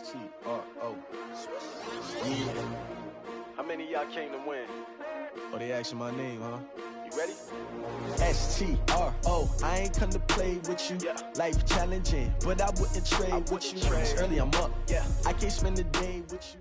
S-T-R-O. Yeah. How many of y'all came to win? Oh, they asking my name, huh? You ready? S-T-R-O. I ain't come to play with you. Yeah. Life challenging, but I wouldn't trade with you. It's early, I'm up. Yeah. I can't spend the day with you.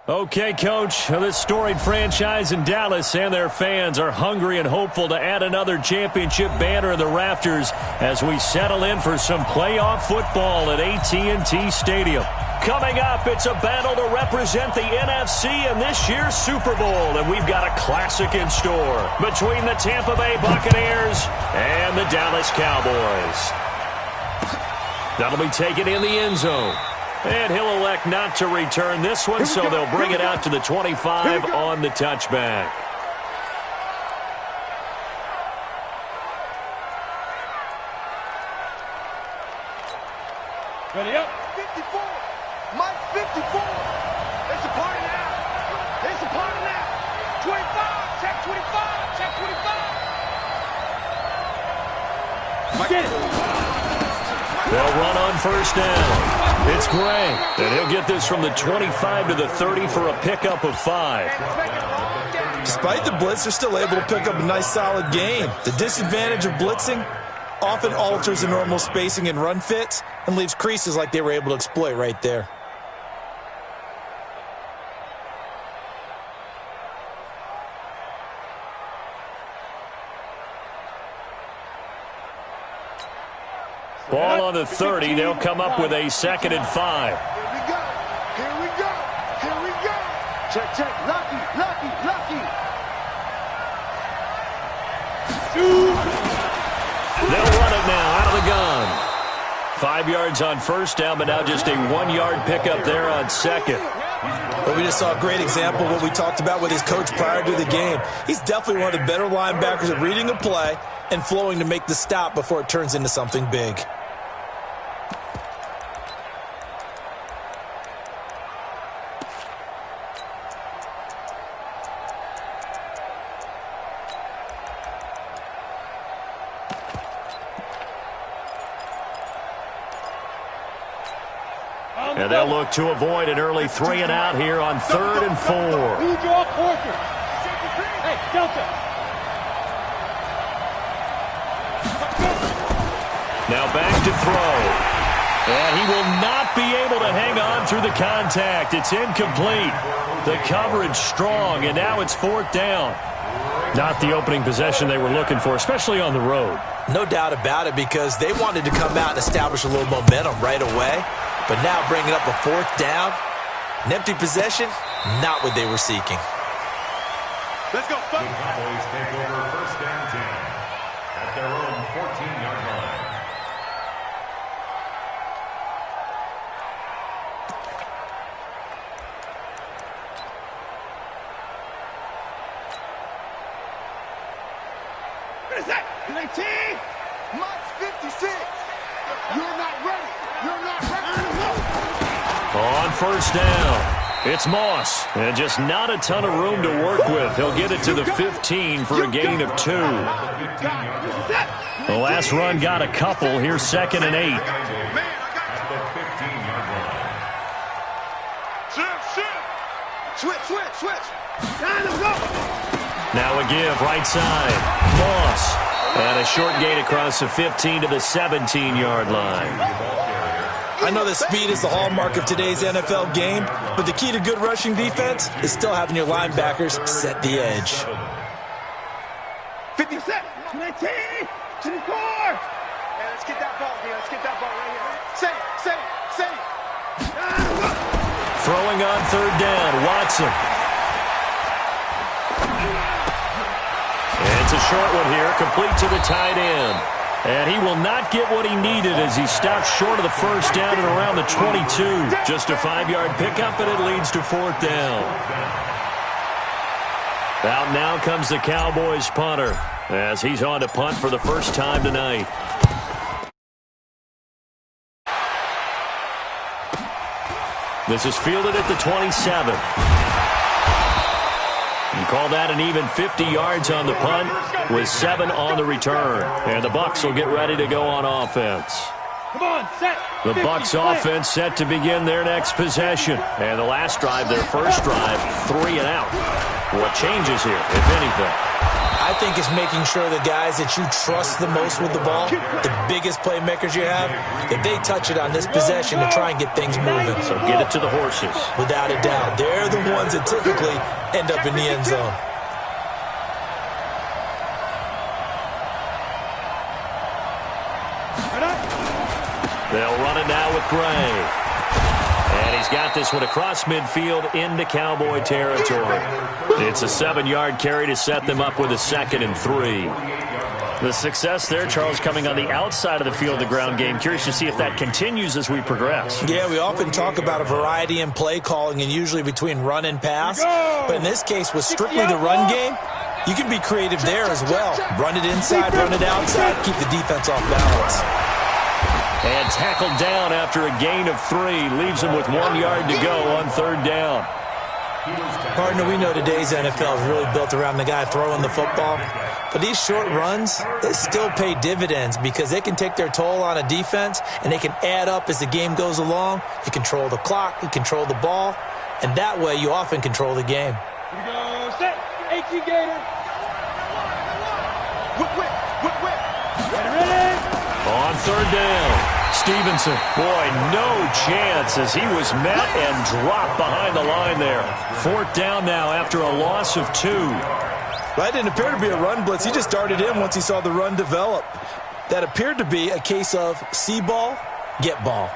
Okay, Coach, this storied franchise in Dallas and their fans are hungry and hopeful to add another championship banner in the rafters as we settle in for some playoff football at AT&T Stadium. Coming up, it's a battle to represent the NFC in this year's Super Bowl, and we've got a classic in store between the Tampa Bay Buccaneers and the Dallas Cowboys. That'll be taken in the end zone. And he'll elect not to return this one, so they'll bring it out to the 25 on the touchback. Ready up. 54. Mike 54. It's a party now. It's a party now. 25. Check 25. Check 25. Get it. They'll run on first down. It's Gray, and he'll get this from the 25 to the 30 for a pickup of 5. Despite the blitz, they're still able to pick up a nice, solid gain. The disadvantage of blitzing often alters the normal spacing and run fits and leaves creases like they were able to exploit right there. Ball on the 30. They'll come up with a 2nd and 5. Here we go. Here we go. Here we go. Check, check. Lucky, lucky, lucky. They'll run it now out of the gun. 5 yards on first down, but now just a 1-yard pickup there on 2nd. But we just saw a great example of what we talked about with his coach prior to the game. He's definitely one of the better linebackers at reading a play and flowing to make the stop before it turns into something big. And they'll look to avoid an early 3 and out here on 3rd and 4. Who draw Porter? Hey, Delta. Now back to throw. And he will not be able to hang on through the contact. It's incomplete. The coverage strong, and now it's 4th down. Not the opening possession they were looking for, especially on the road. No doubt about it, because they wanted to come out and establish a little momentum right away. But now bringing up a 4th down, an empty possession, not what they were seeking. Let's go, folks. The Cowboys take over 1st and 10 at their own 14-yard line. What is that? 19. Mike's 56. You're not ready. You're not ready. On first down, it's Moss. And just not a ton of room to work with. He'll get it to the 15 for a gain of 2. The last run got a couple. Here's 2nd and 8. Switch. Now a give, right side. Moss. And a short gain across the 15 to the 17-yard line. I know that speed is the hallmark of today's NFL game, but the key to good rushing defense is still having your linebackers set the edge. 50 set. 19. 24. Hey, let's get that ball, man. Let's get that ball right here. Save. Throwing on 3rd down, Watson. And it's a short one here, complete to the tight end. And he will not get what he needed as he stops short of the first down at around the 22. Just a 5-yard pickup, and it leads to 4th down. Out now comes the Cowboys punter as he's on to punt for the first time tonight. This is fielded at the 27. You call that an even 50 yards on the punt with 7 on the return. And the Bucs will get ready to go on offense. Come on, set. The Bucs offense set to begin their next possession. And the last drive, their first drive, 3 and out. What changes here, if anything? I think it's making sure the guys that you trust the most with the ball, the biggest playmakers you have, that they touch it on this possession to try and get things moving. So get it to the horses. Without a doubt. They're the ones that typically end up in the end zone. They'll run it now with Gray. And he's got this one across midfield into Cowboy territory. It's a 7-yard carry to set them up with a 2nd and 3. The success there, Charles, coming on the outside of the field of the ground game. Curious to see if that continues as we progress. Yeah, we often talk about a variety in play calling and usually between run and pass. But in this case, with strictly the run game, you can be creative there as well. Run it inside, run it outside, keep the defense off balance. And tackled down after a gain of 3. Leaves him with 1 yard to go on 3rd down. Partner, we know today's NFL is really built around the guy throwing the football. But these short runs, they still pay dividends because they can take their toll on a defense and they can add up as the game goes along. You control the clock, you control the ball, and that way you often control the game. Here we go, set. 18 Gator. Whip. Ready? On 3rd down, Stevenson. Boy, no chance as he was met and dropped behind the line there. 4th down now after a loss of 2. That didn't appear to be a run blitz. He just darted in once he saw the run develop. That appeared to be a case of see ball, get ball.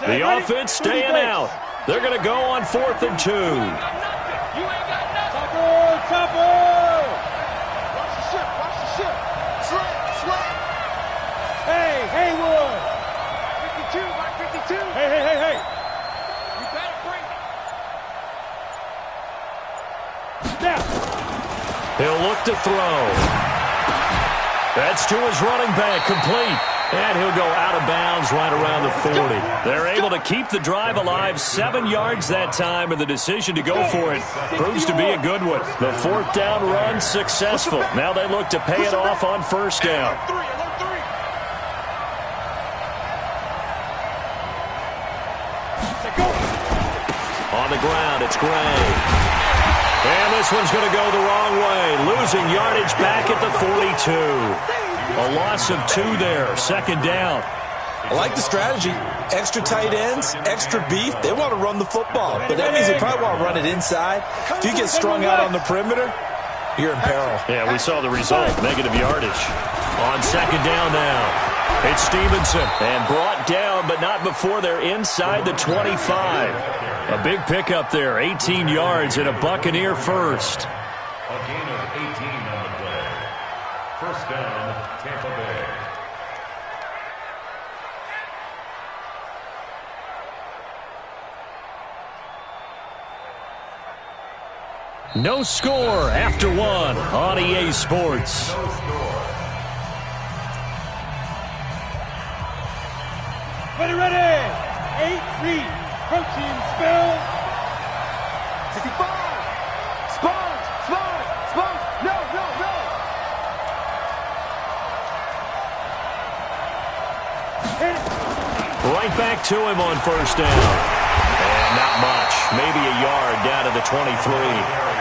The offense staying out. They're going to go on 4th and 2. Topper! Watch the ship. Slam. Hey, Haywood. 52. Hey. You better bring it. Now. He'll look to throw. That's to his running back, complete. And he'll go out of bounds right around the 40. They're able to keep the drive alive, 7 yards that time, and the decision to go for it proves to be a good one. The 4th down run successful. Now they look to pay it off on 1st down. On the ground, it's Gray. And this one's going to go the wrong way, losing yardage back at the 42. A loss of 2 there, 2nd down. I like the strategy. Extra tight ends, extra beef. They want to run the football, but that means they probably want to run it inside. If you get strung out on the perimeter, you're in peril. Yeah, we saw the result, negative yardage. On 2nd down now, it's Stevenson. And brought down, but not before they're inside the 25. A big pickup there, 18 yards and a Buccaneer first. A gain of 18 on the play. 1st down, Tampa Bay. No score after 1 on EA Sports. No score. Ready. 8 protein spill. 65. Sponge. No. Right back to him on 1st down. And not much. Maybe a yard down to the 23.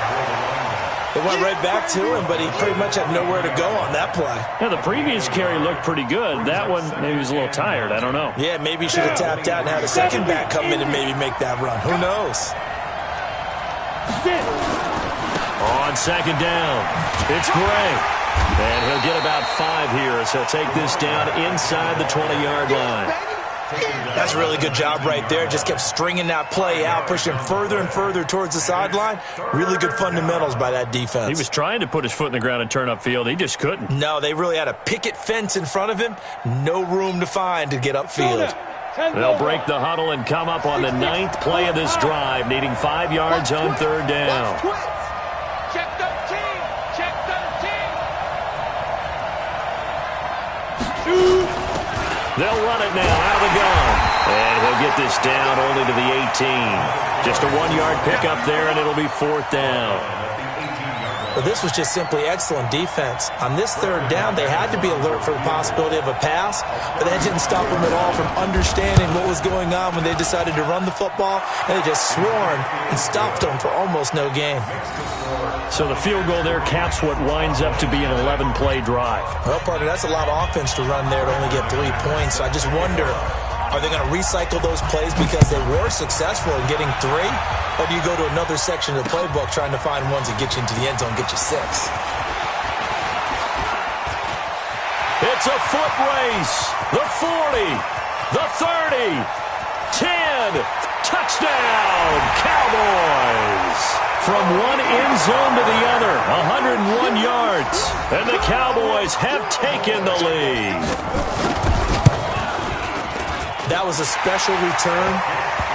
It went right back to him, but he pretty much had nowhere to go on that play. Yeah, the previous carry looked pretty good. That one, maybe he was a little tired. I don't know. Yeah, maybe he should have tapped out and had a second back come in and maybe make that run. Who knows? On 2nd down, it's Gray. And he'll get about 5 here as he'll take this down inside the 20-yard line. That's a really good job right there. Just kept stringing that play out, pushing further and further towards the sideline. Really good fundamentals by that defense. He was trying to put his foot in the ground and turn upfield. He just couldn't. No, they really had a picket fence in front of him. No room to find to get upfield. They'll break the huddle and come up on the 9th play of this drive, needing 5 yards on 3rd down. Check 13. They'll run it now out of the gun. And he'll get this down only to the 18. Just a 1-yard pickup there, and it'll be 4th down. But this was just simply excellent defense. On this third down, they had to be alert for the possibility of a pass, but that didn't stop them at all from understanding what was going on when they decided to run the football, and they just swarmed and stuffed them for almost no gain. So the field goal there caps what winds up to be an 11-play drive. Well, partner, that's a lot of offense to run there to only get 3 points. So I just wonder, are they going to recycle those plays because they were successful in getting 3? Or do you go to another section of the playbook trying to find ones that get you into the end zone, get you 6? It's a foot race. The 40, the 30, 10, touchdown, Cowboys. From one end zone to the other, 101 yards. And the Cowboys have taken the lead. That was a special return,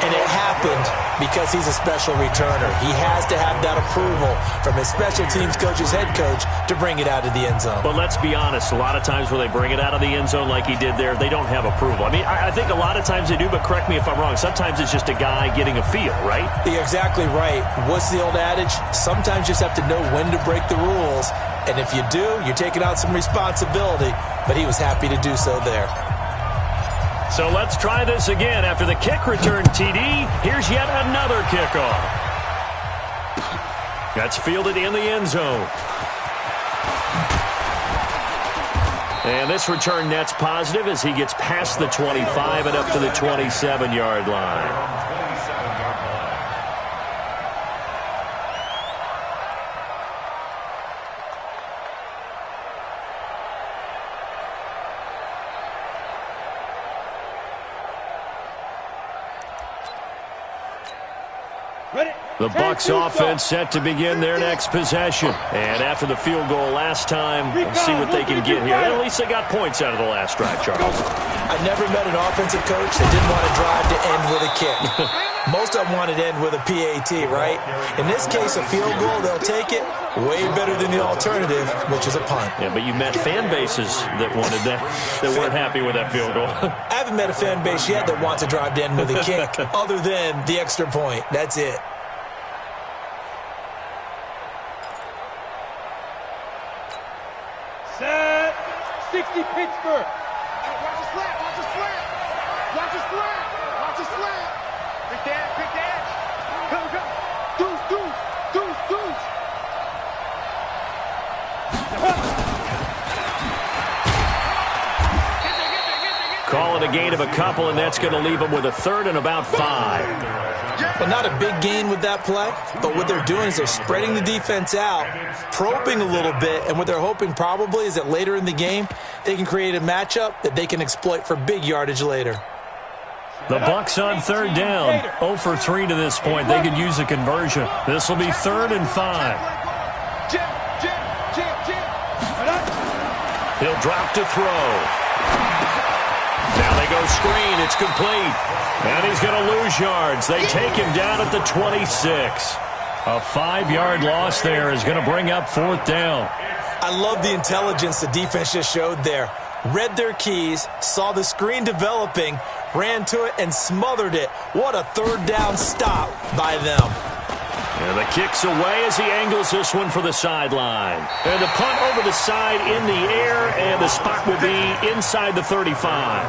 and it happened because he's a special returner. He has to have that approval from his special teams coach's head coach to bring it out of the end zone. But let's be honest, a lot of times when they bring it out of the end zone like he did there, they don't have approval. I mean, I think a lot of times they do, but correct me if I'm wrong. Sometimes it's just a guy getting a feel, right? You're exactly right. What's the old adage? Sometimes you just have to know when to break the rules, and if you do, you're taking out some responsibility, but he was happy to do so there. So let's try this again. After the kick return TD, here's yet another kickoff. That's fielded in the end zone. And this return net's positive as he gets past the 25 and up to the 27-yard line. The Bucs offense set to begin their next possession. And after the field goal last time, we'll see what they can get here. At least they got points out of the last drive, Charles. I never met an offensive coach that didn't want to drive to end with a kick. Most of them wanted to end with a PAT, right? In this case, a field goal, they'll take it. Way better than the alternative, which is a punt. Yeah, but you met fan bases that wanted that, that weren't happy with that field goal. I haven't met a fan base yet that wants to drive to end with a kick, other than the extra point. That's it. Set. 60 Pittsburgh. Watch the slant. Watch the slant. Watch the slant. Watch the slant. Quick dash. Quick dash. Come, come. Deuce, deuce. Deuce, deuce. Call it a gain of a couple, and that's going to leave them with a third and about 5. Well, not a big gain with that play, but what they're doing is they're spreading the defense out, probing a little bit, and what they're hoping probably is that later in the game, they can create a matchup that they can exploit for big yardage later. The Bucs on third down, 0 for 3 to this point. They could use a conversion. This will be 3rd and 5. He'll drop to throw. Now they go screen. It's complete. And he's going to lose yards. They take him down at the 26. A 5-yard loss there is going to bring up 4th down. I love the intelligence the defense just showed there. Read their keys, saw the screen developing, ran to it, and smothered it. What a third down stop by them. And the kick's away as he angles this one for the sideline. And the punt over the side in the air, and the spot will be inside the 35.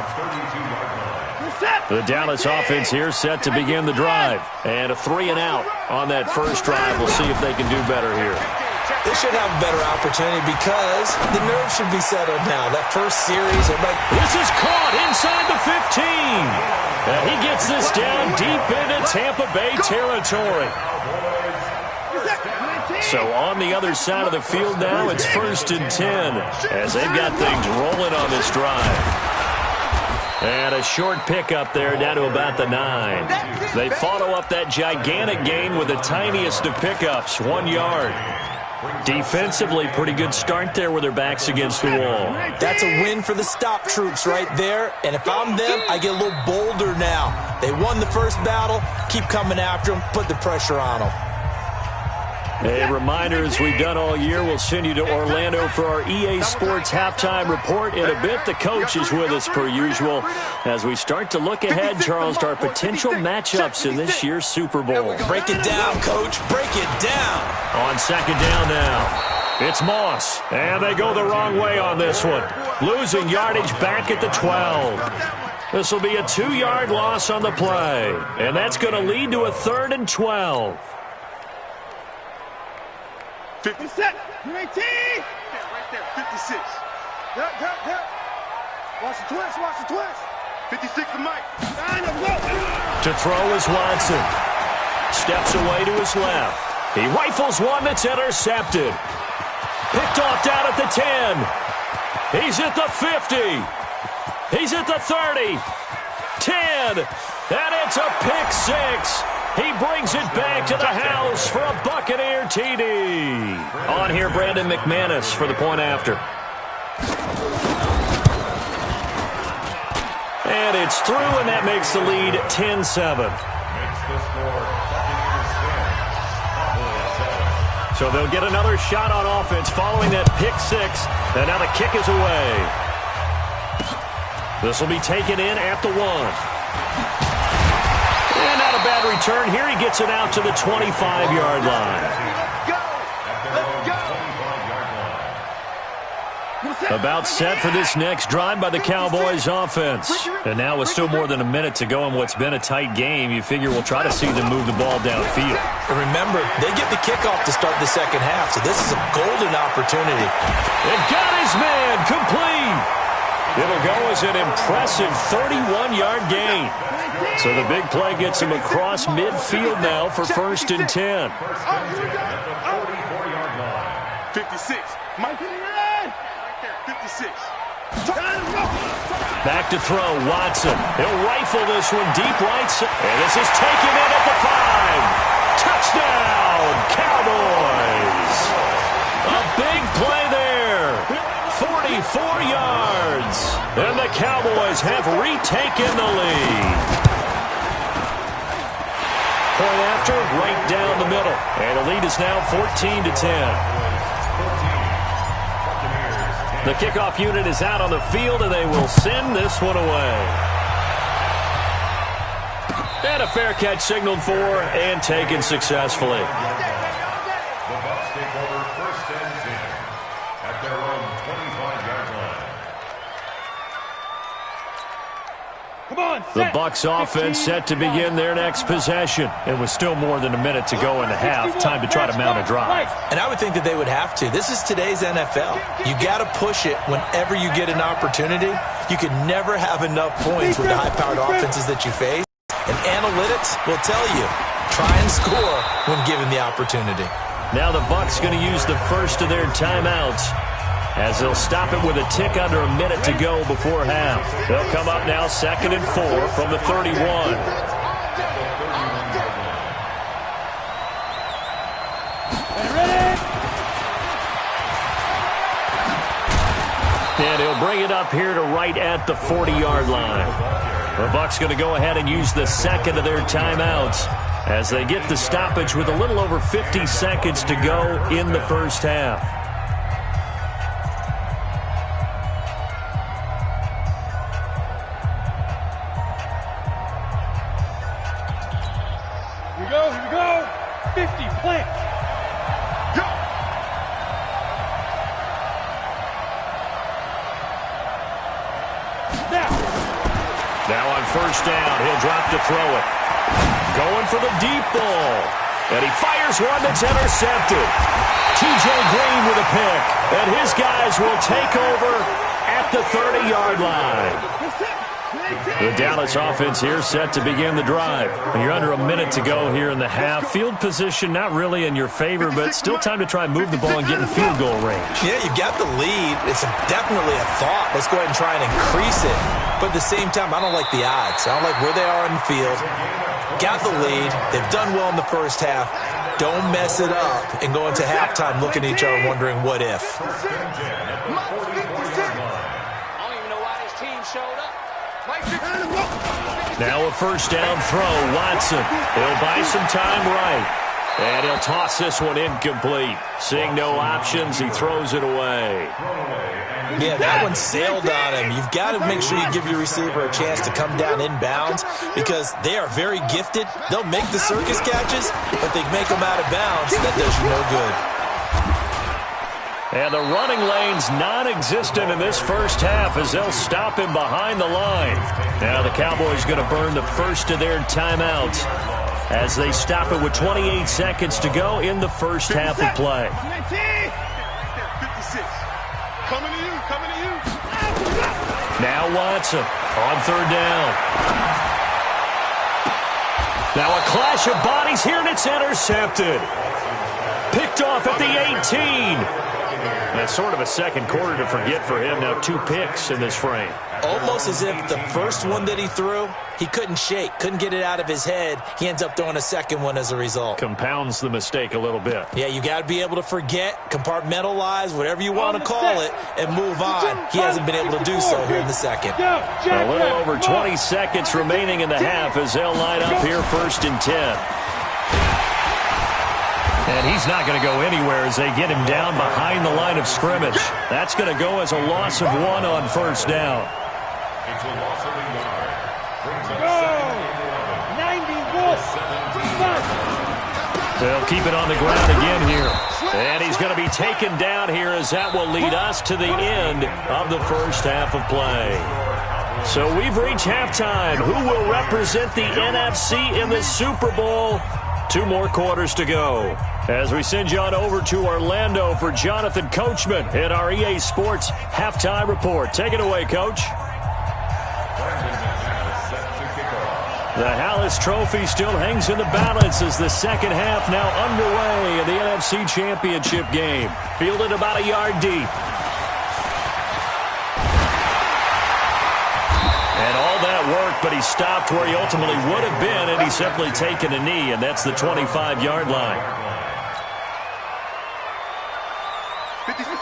The Dallas offense here set to begin the drive. And a 3-and-out on that first drive. We'll see if they can do better here. They should have a better opportunity because the nerves should be settled now. That first series, this is caught inside the 15. And he gets this down deep into Tampa Bay territory. So on the other side of the field now, it's 1st and 10 as they've got things rolling on this drive. And a short pickup there down to about the 9. They follow up that gigantic gain with the tiniest of pickups, 1 yard. Defensively, pretty good start there with their backs against the wall. That's a win for the stop troops right there. And if I'm them, I get a little bolder now. They won the first battle. Keep coming after them. Put the pressure on them. A reminder, as we've done all year, we'll send you to Orlando for our EA Sports halftime report. In a bit, the coach is with us per usual as we start to look ahead, Charles, to our potential matchups in this year's Super Bowl. Break it down, Coach. Break it down. On second down now, it's Moss, and they go the wrong way on this one. Losing yardage back at the 12. This will be a 2-yard loss on the play, and that's going to lead to a 3rd and 12. 56. Right there. 56. Yep. Watch the twist. 56 to Mike. To throw is Watson. Steps away to his left. He rifles one that's intercepted. Picked off down at the 10. He's at the 50. He's at the 30. 10. And it's a pick 6. He brings it back to the house for a Buccaneer TD. On here, Brandon McManus for the point after. And it's through, and that makes the lead 10-7. So they'll get another shot on offense following that pick 6. And now the kick is away. This will be taken in at the 1. And not a bad return. Here he gets it out to the 25-yard line. About set for this next drive by the Cowboys offense. And now with still more than a minute to go in what's been a tight game, you figure we'll try to see them move the ball downfield. And remember, they get the kickoff to start the second half, so this is a golden opportunity. And got his man complete. It'll go as an impressive 31-yard gain. So the big play gets him across midfield now for 1st and 10. 56. Mike, 56. Back to throw, Watson. He'll rifle this one deep right side. And this is taken in at the 5. Touchdown, Cowboys. A big play there. 44 yards. And the Cowboys have retaken the lead. Point after, right down the middle. And the lead is now 14-10. The kickoff unit is out on the field, and they will send this one away. And a fair catch signaled for and taken successfully. The Bucs take over 1st and 10 at their own 25-yard line. The Bucs offense set to begin their next possession. And with still more than a minute to go in the half, time to try to mount a drive. And I would think that they would have to. This is today's NFL. You got to push it whenever you get an opportunity. You can never have enough points with the high-powered offenses that you face. And analytics will tell you, try and score when given the opportunity. Now the Bucs going to use the first of their timeouts, as they'll stop it with a tick under a minute to go before half. They'll come up now 2nd and 4 from the 31. And he'll bring it up here to right at the 40-yard line. The Bucs going to go ahead and use the second of their timeouts as they get the stoppage with a little over 50 seconds to go in the first half. Here we go. 50, plant. Go. Now on 1st down, he'll drop to throw it. Going for the deep ball. And he fires one that's intercepted. T.J. Green with a pick. And his guys will take over at the 30-yard line. The Dallas offense here set to begin the drive. And you're under a minute to go here in the half. Field position not really in your favor, but still time to try and move the ball and get in field goal range. Yeah, you've got the lead. It's definitely a thought. Let's go ahead and try and increase it. But at the same time, I don't like the odds. I don't like where they are in the field. Got the lead. They've done well in the first half. Don't mess it up and go into halftime looking at each other wondering what if. I don't even know why this team showed up. Now a 1st down throw, Watson. He'll buy some time right. And he'll toss this one incomplete. Seeing no options, he throws it away. Yeah, that one sailed on him. You've got to make sure you give your receiver a chance to come down inbounds because they are very gifted. They'll make the circus catches, but they make them out of bounds. That does you no good. And the running lane's non-existent in this first half as they'll stop him behind the line. Now the Cowboys going to burn the first of their timeouts as they stop it with 28 seconds to go in the first half of play. 56. Coming to you, coming to you. Now Watson on third down. Now a clash of bodies here, and it's intercepted. Picked off at the 18. That's sort of a second quarter to forget for him. Now 2 picks in this frame. Almost as if the first one that he threw, he couldn't shake, couldn't get it out of his head. He ends up throwing a second one as a result. Compounds the mistake a little bit. Yeah, you got to be able to forget, compartmentalize, whatever you want to call it, and move on. He hasn't been able to do so here in the second. A little over 20 seconds remaining in the half as they'll line up here first and 10. And he's not going to go anywhere as they get him down behind the line of scrimmage. That's going to go as a loss of 1 on first down. It's a loss of a yard. Brings up 91. They'll keep it on the ground again here. And he's going to be taken down here as that will lead us to the end of the first half of play. So we've reached halftime. Who will represent the NFC in the Super Bowl? 2 more quarters to go. As we send you on over to Orlando for Jonathan Coachman in our EA Sports Halftime Report. Take it away, Coach. The Hallis Trophy still hangs in the balance as the second half now underway in the NFC Championship game. Fielded about a yard deep. And all that work, but he stopped where he ultimately would have been, and he's simply taken a knee, and that's the 25-yard line.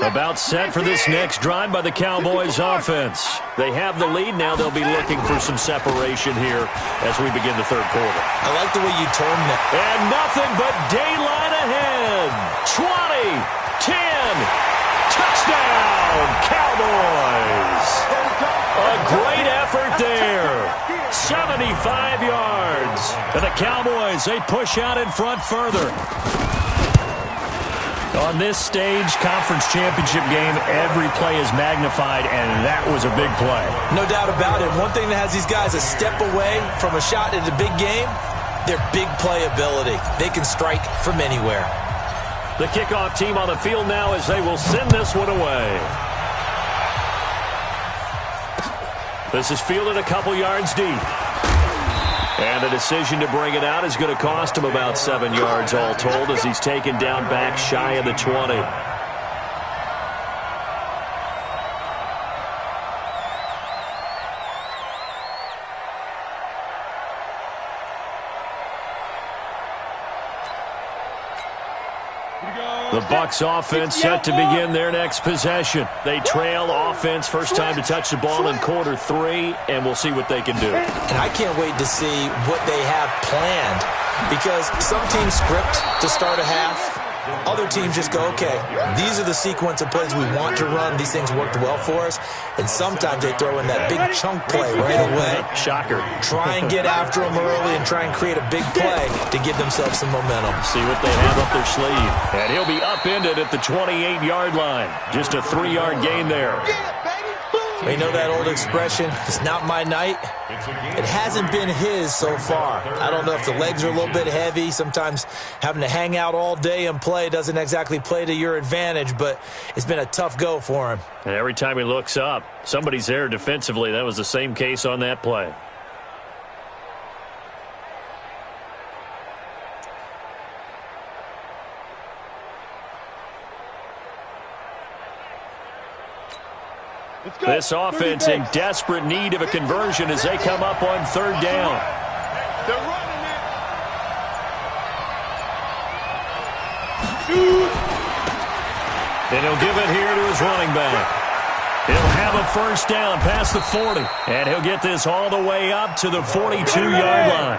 About set for this next drive by the Cowboys offense. They have the lead. Now they'll be looking for some separation here as we begin the third quarter. I like the way you termed that. And nothing but daylight ahead. 20, 10, touchdown, Cowboys. A great effort there. 75 yards. And the Cowboys, they push out in front further. On this stage, conference championship game, every play is magnified, and that was a big play. No doubt about it. One thing that has these guys a step away from a shot at a big game, their big play ability. They can strike from anywhere. The kickoff team on the field now as they will send this one away. This is fielded a couple yards deep. And the decision to bring it out is going to cost him about 7 yards all told as he's taken down back shy of the 20. The Bucs offense set to begin their next possession. They trail offense first time to touch the ball in quarter 3, and we'll see what they can do. And I can't wait to see what they have planned because some teams script to start a half. Other teams just go, okay, these are the sequence of plays we want to run. These things worked well for us. And sometimes they throw in that big chunk play right away. Shocker. Try and get after them early and try and create a big play to give themselves some momentum. See what they have up their sleeve. And he'll be upended at the 28-yard line. Just a 3-yard gain there. You know that old expression, it's not my night? It hasn't been his so far. I don't know if the legs are a little bit heavy. Sometimes having to hang out all day and play doesn't exactly play to your advantage, but it's been a tough go for him. And every time he looks up, somebody's there defensively. That was the same case on that play. This offense in desperate need of a conversion as they come up on third down. They're running it. And he'll give it here to his running back. He'll have a first down past the 40, and he'll get this all the way up to the 42-yard line.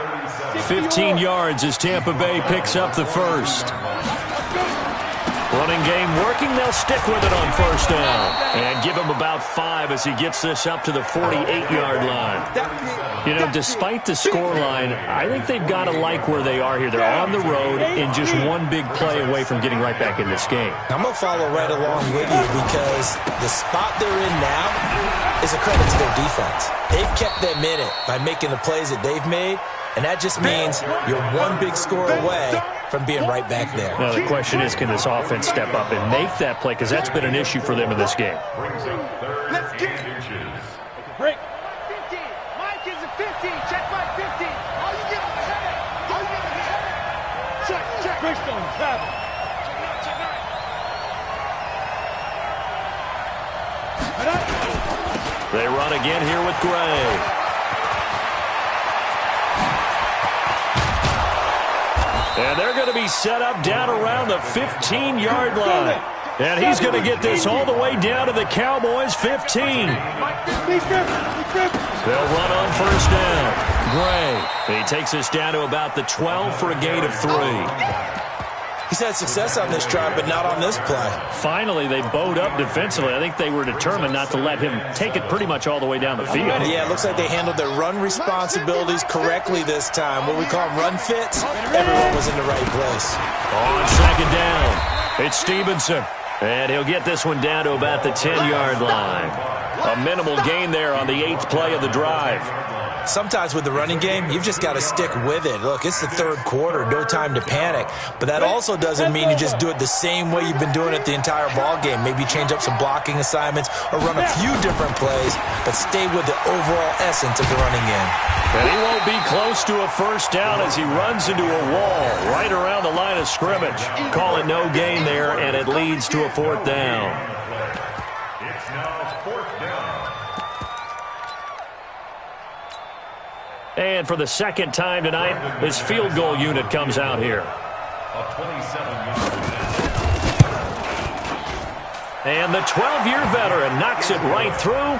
15 yards as Tampa Bay picks up the first. Running game working. They'll stick with it on first down and give him about 5 as he gets this up to the 48-yard line. You know, despite the scoreline, I think they've got to like where they are here. They're on the road and just one big play away from getting right back in this game. I'm going to follow right along with you because the spot they're in now is a credit to their defense. They've kept them in it by making the plays that they've made, and that just means you're one big score away from being right back there. Now, the question is, can this offense step up and make that play? Because that's been an issue for them in this game. Let's get break. 15. Mike is a 15. Check Mike 15. All you get on the head. All you get on the head. Check. Bridgestone, travel. Check out. They run again here with Gray. And they're going to be set up down around the 15-yard line. And he's going to get this all the way down to the Cowboys' 15. They'll run on first down. Gray. He takes us down to about the 12 for a gain of 3. He's had success on this drive, but not on this play. Finally, they bowed up defensively. I think they were determined not to let him take it pretty much all the way down the field. Yeah, it looks like they handled their run responsibilities correctly this time. What we call them run fits, everyone was in the right place. On second down, it's Stevenson. And he'll get this one down to about the 10-yard line. A minimal gain there on the 8th play of the drive. Sometimes with the running game, you've just got to stick with it. Look, it's the third quarter, no time to panic. But that also doesn't mean you just do it the same way you've been doing it the entire ball game. Maybe change up some blocking assignments or run a few different plays, but stay with the overall essence of the running game. And he won't be close to a first down as he runs into a wall right around the line of scrimmage. Call it no gain there, and it leads to a 4th down. It's now 4th down. And for the second time tonight, this field goal unit comes out here. A 27-yard. And the 12-year veteran knocks it right through,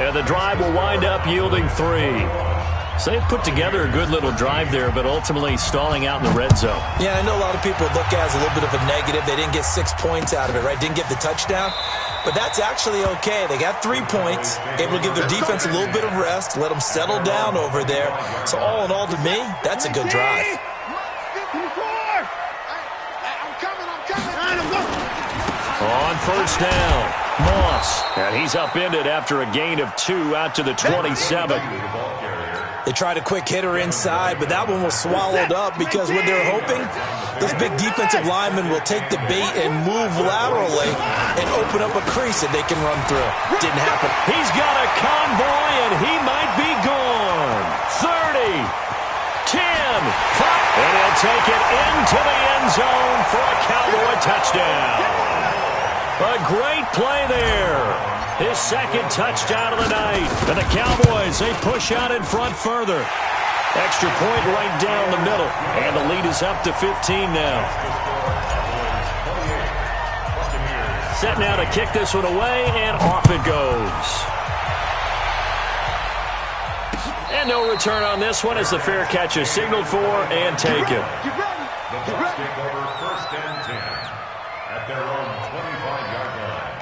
and the drive will wind up yielding 3. So they put together a good little drive there, but ultimately stalling out in the red zone. Yeah, I know a lot of people look at it as a little bit of a negative. They didn't get 6 points out of it, right? Didn't get the touchdown. But that's actually okay. They got 3 points, able to give their defense a little bit of rest, let them settle down over there. So all in all, to me, that's a good drive. On first down, Moss. And he's upended after a gain of 2 out to the 27. They tried a quick hitter inside, but that one was swallowed up because what they're hoping, this big defensive lineman will take the bait and move laterally and open up a crease that they can run through. Didn't happen. He's got a convoy, and he might be gone. 30, 10, 5. And he'll take it into the end zone for a Cowboy touchdown. A great play there. His second touchdown of the night. And the Cowboys, they push out in front further. Extra point right down the middle. And the lead is up to 15 now. Set now to kick this one away, and off it goes. And no return on this one as the fair catch is signaled for and taken. The Bucs take over 1st and 10 at their own 25-yard line.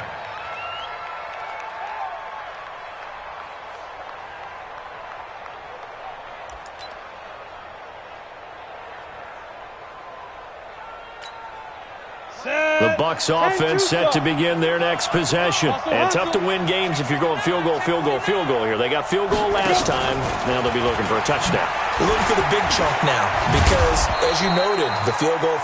The Bucs offense set to begin their next possession. And tough to win games if you're going field goal here. They got field goal last time. Now they'll be looking for a touchdown. They're looking for the big chunk now because, as you noted, the field goal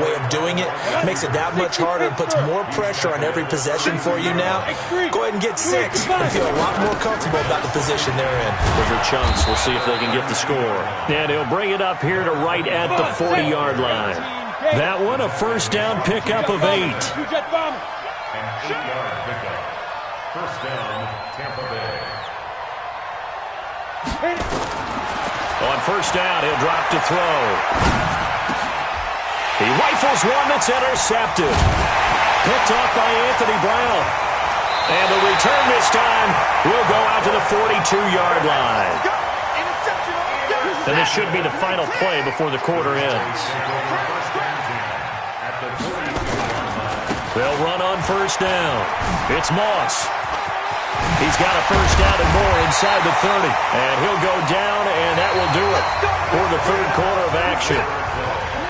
way of doing it makes it that much harder and puts more pressure on every possession for you now. Go ahead and get 6 and feel a lot more comfortable about the position they're in. Bigger chunks. We'll see if they can get the score. And he'll bring it up here to right at the 40-yard line. That one, a first down pickup of 8. An 8-yard pickup. First down, Tampa Bay. On first down, he'll drop to throw. He rifles one that's intercepted. Picked off by Anthony Brown. And the return this time will go out to the 42-yard line. And this should be the final play before the quarter ends. They'll run on first down. It's Moss. He's got a first down and more inside the 30. And he'll go down, and that will do it for the third quarter of action.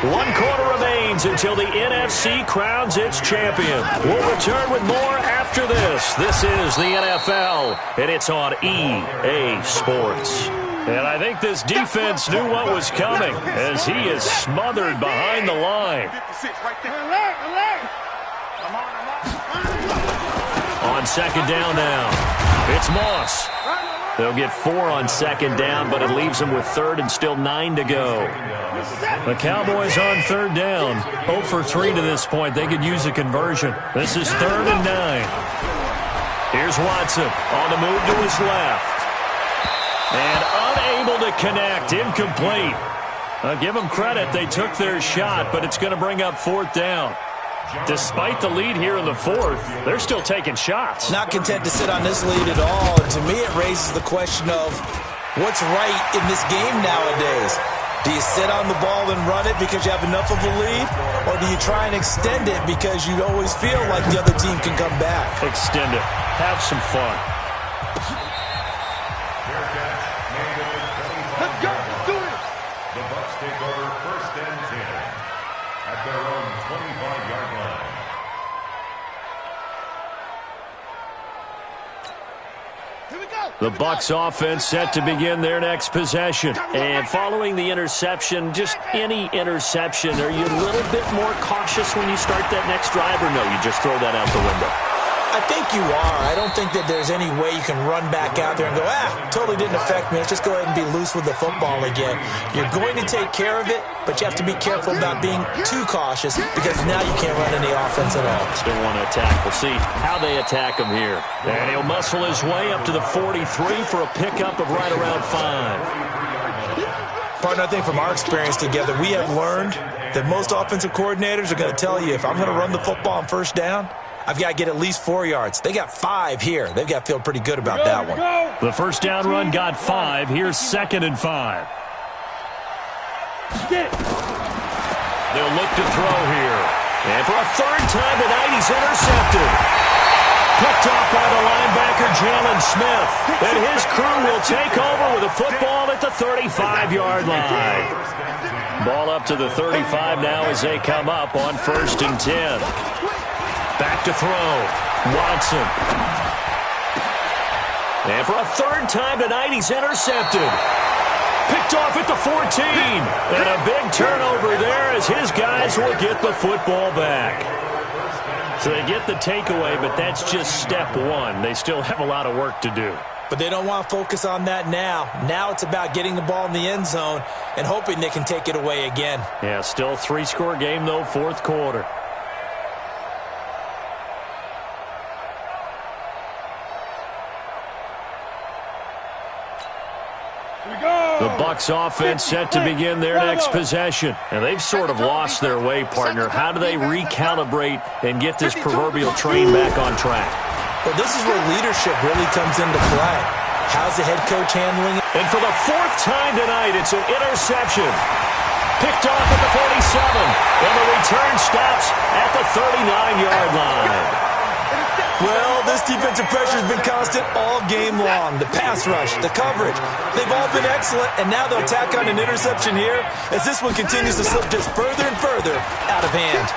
1 quarter remains until the NFC crowns its champion. We'll return with more after this. This is the NFL, and it's on EA Sports. And I think this defense knew what was coming as he is smothered behind the line. On second down now, it's Moss. They'll get 4 on second down, but it leaves them with third and still 9 to go. The Cowboys on third down. 0 for 3 to this point. They could use a conversion. This is 3rd and 9. Here's Watson on the move to his left. And unable to connect. Incomplete. Give them credit. They took their shot, but it's going to bring up 4th down. Despite the lead here in the 4th, they're still taking shots. Not content to sit on this lead at all. And to me, it raises the question of what's right in this game nowadays. Do you sit on the ball and run it because you have enough of a lead? Or do you try and extend it because you always feel like the other team can come back? Extend it. Have some fun. Let's go. Let's do it. The Bucs take over 1st and 10 at their own 25-yard line. Here we go. The Bucs offense set to begin their next possession. And following the interception, just any interception, are you a little bit more cautious when you start that next drive, or no, you just throw that out the window? I think you are. I don't think that there's any way you can run back out there and go, totally didn't affect me. Let's just go ahead and be loose with the football again. You're going to take care of it, but you have to be careful about being too cautious because now you can't run any offense at all. Still want to attack. We'll see how they attack him here. And he'll muscle his way up to the 43 for a pickup of right around 5. Partner, I think from our experience together, we have learned that most offensive coordinators are going to tell you, if I'm going to run the football on first down, I've got to get at least 4 yards. They got 5 here. They've got to feel pretty good about that one. The first down run got 5. Here's 2nd and 5. They'll look to throw here. And for a 3rd time tonight, he's intercepted. Picked off by the linebacker, Jalen Smith. And his crew will take over with a football at the 35-yard line. Ball up to the 35 now as they come up on 1st and 10. Back to throw. Watson. And for a 3rd time tonight, he's intercepted. Picked off at the 14. And a big turnover there as his guys will get the football back. So they get the takeaway, but that's just step 1. They still have a lot of work to do. But they don't want to focus on that now. Now it's about getting the ball in the end zone and hoping they can take it away again. Yeah, still a 3-score game, though, 4th quarter. The Bucs offense set to begin their next possession. And they've sort of lost their way, partner. How do they recalibrate and get this proverbial train back on track? Well, this is where leadership really comes into play. How's the head coach handling it? And for the 4th time tonight, it's an interception. Picked off at the 47. And the return stops at the 39-yard line. Well, this defensive pressure has been constant all game long. The pass rush, the coverage, they've all been excellent, and now they'll tack on an interception here as this one continues to slip just further and further out of hand.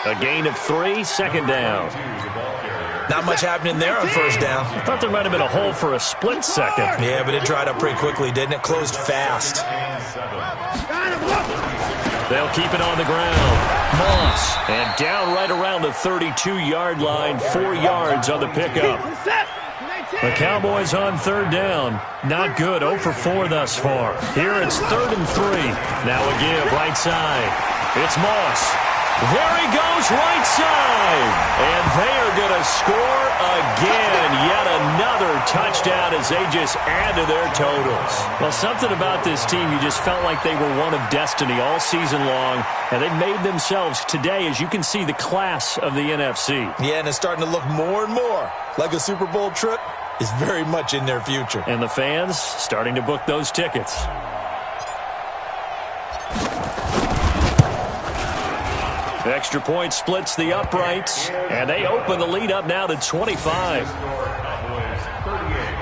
A gain of 3, 2nd down. Not much happening there on first down. I thought there might have been a hole for a split second. Yeah, but it dried up pretty quickly, didn't it? Closed fast. They'll keep it on the ground. Moss. And down right around the 32-yard line, 4 yards on the pickup. The Cowboys on 3rd down. Not good, 0 for 4 thus far. Here it's 3rd and 3. Now a give, right side. It's Moss. There he goes, right side. And they are going to score again. Yet another touchdown as they just add to their totals. Well, something about this team, you just felt like they were one of destiny all season long. And they made themselves today, as you can see, the class of the NFC. Yeah, and it's starting to look more and more like a Super Bowl trip is very much in their future. And the fans starting to book those tickets. The extra point splits the uprights, and they open the lead up now to 25. Cowboys 38,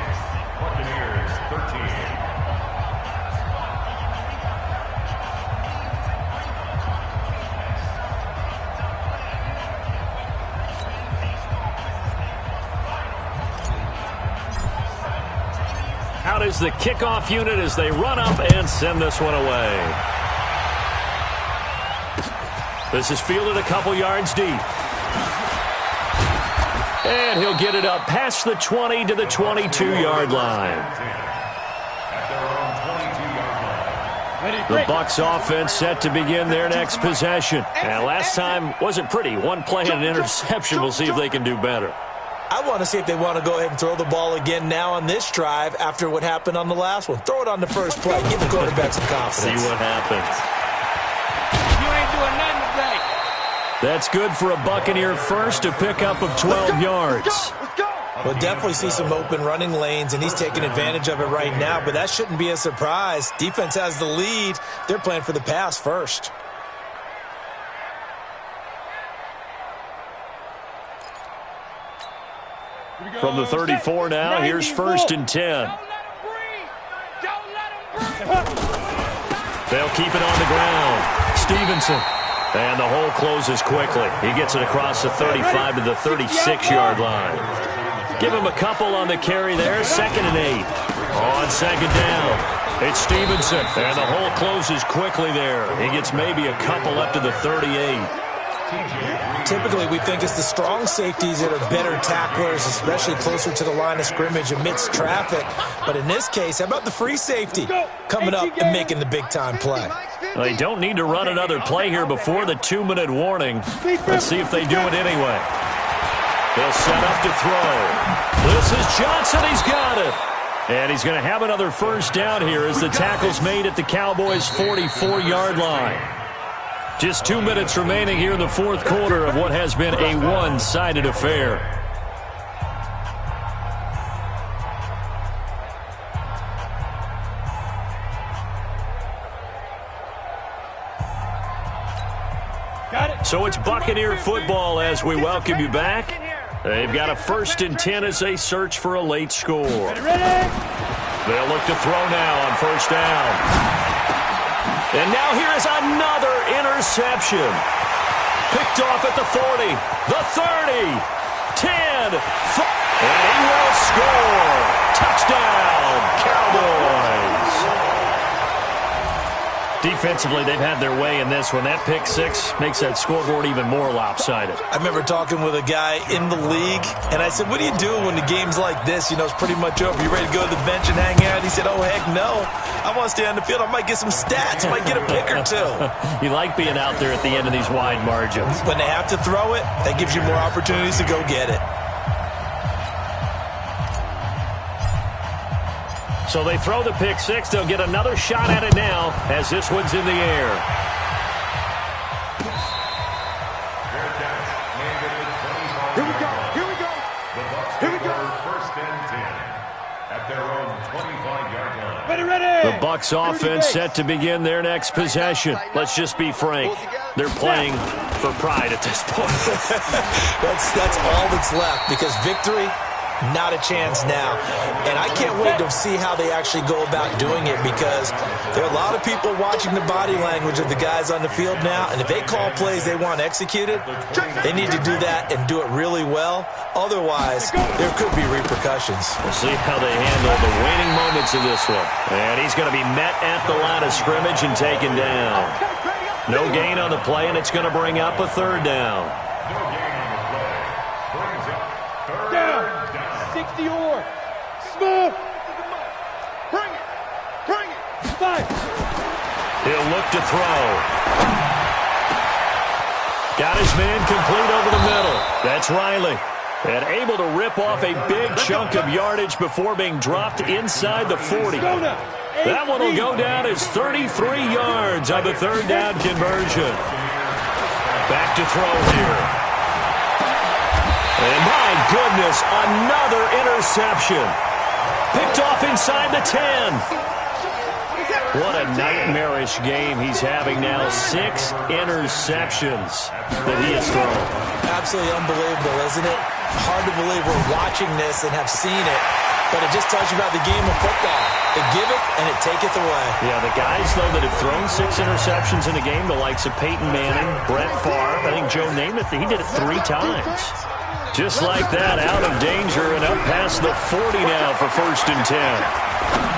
Buccaneers 13. Out is the kickoff unit as they run up and send this one away. This is fielded a couple yards deep. And he'll get it up past the 20 to the 22-yard line. The Bucs offense set to begin their next possession. And last time wasn't pretty. One play and an interception. We'll see if they can do better. I want to see if they want to go ahead and throw the ball again now on this drive after what happened on the last one. Throw it on the first play. Give the quarterback some confidence. See what happens. You ain't doing nothing today. That's good for a Buccaneer first, a pickup of 12 yards. Let's go. We'll definitely see some open running lanes, and he's taking advantage of it right now, but that shouldn't be a surprise. Defense has the lead. They're playing for the pass first. From the 34 now, here's first and 10. Don't let him breathe. Don't let him breathe. They'll keep it on the ground. Stevenson. And the hole closes quickly. He gets it across the 35 to the 36-yard line. Give him a couple on the carry there. 2nd and 8. On second down, it's Stevenson. And the hole closes quickly there. He gets maybe a couple up to the 38. Typically, we think it's the strong safeties that are better tacklers, especially closer to the line of scrimmage amidst traffic. But in this case, how about the free safety coming up and making the big-time play? Well, they don't need to run another play here before the 2-minute warning. Let's see if they do it anyway. They'll set up to throw. This is Johnson. He's got it. And he's going to have another first down here as the tackle's made at the Cowboys' 44-yard line. Just 2 minutes remaining here in the fourth quarter of what has been a one-sided affair. So it's Buccaneer football as we welcome you back. They've got a 1st and 10 as they search for a late score. They'll look to throw now on first down. And now here is another interception. Picked off at the 40, the 30, 10, 5, and he will score. Touchdown, Cowboys. Defensively, they've had their way in this one. That pick six makes that scoreboard even more lopsided. I remember talking with a guy in the league, and I said, what do you do when the game's like this? You know, it's pretty much over. You ready to go to the bench and hang out? He said, oh, heck no. I want to stay on the field. I might get some stats. I might get a pick or two. You like being out there at the end of these wide margins. When they have to throw it, that gives you more opportunities to go get it. So they throw the pick six. They'll get another shot at it now as this one's in the air. Here we go. Here we go. Here we go. First and 10 at their own 25-yard line. Ready. The Bucs offense set to begin their next possession. Let's just be frank. They're playing for pride at this point. That's all that's left because victory, not a chance now. And I can't wait to see how they actually go about doing it because there are a lot of people watching the body language of the guys on the field now. And if they call plays they want executed, they need to do that and do it really well. Otherwise, there could be repercussions. We'll see how they handle the waning moments of this one. And he's going to be met at the line of scrimmage and taken down. No gain on the play, and it's going to bring up a third down. No gain on the play. Brings up third Down. down. 60 or. Smooth. Bring it. Bring it. 5. He'll look to throw. Got his man complete over the middle. That's Riley. And able to rip off a big chunk of yardage before being dropped inside the 40. That one will go down as 33 yards on the third down conversion. Back to throw here. And my goodness, another interception. Picked off inside the 10. What a nightmarish game he's having now. 6 interceptions that he has thrown. Absolutely unbelievable, isn't it? Hard to believe we're watching this and have seen it, but it just tells you about the game of football. It giveth and it taketh away. Yeah, the guys, though, that have thrown 6 interceptions in a game, the likes of Peyton Manning, Brett Favre, I think Joe Namath, he did it 3 times. Just like that, out of danger and up past the 40 now for 1st and 10.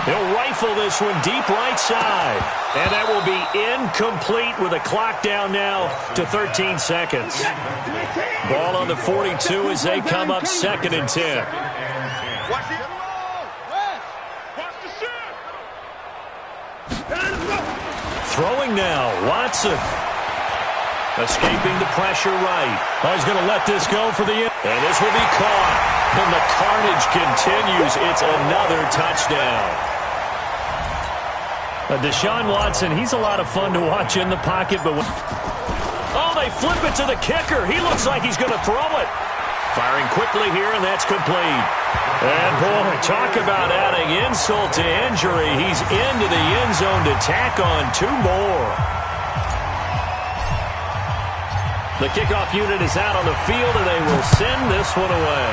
He'll rifle this one deep right side. And that will be incomplete with a clock down now to 13 seconds. Ball on the 42 as they come up 2nd and 10. Throwing now, Watson. Escaping the pressure right. Oh, he's going to let this go for the end. And this will be caught. And the carnage continues. It's another touchdown. Deshaun Watson, he's a lot of fun to watch in the pocket. But oh, they flip it to the kicker. He looks like he's going to throw it. Firing quickly here, and that's complete. And, boy, talk about adding insult to injury. He's into the end zone to tack on 2 more. The kickoff unit is out on the field, and they will send this one away.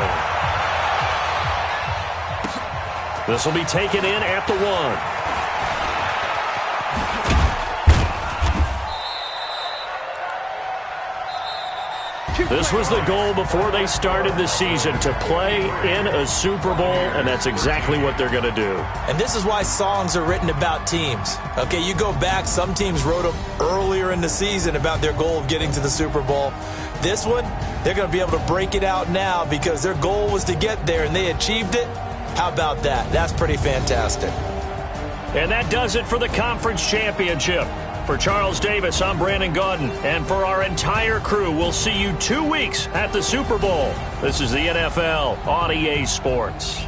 This will be taken in at the 1. This was the goal before they started the season, to play in a Super Bowl, and that's exactly what they're going to do. And this is why songs are written about teams. Okay, you go back, some teams wrote them earlier in the season about their goal of getting to the Super Bowl. This one, they're going to be able to break it out now because their goal was to get there, and they achieved it. How about that? That's pretty fantastic. And that does it for the conference championship. For Charles Davis, I'm Brandon Gaudin. And for our entire crew, we'll see you 2 weeks at the Super Bowl. This is the NFL on EA Sports.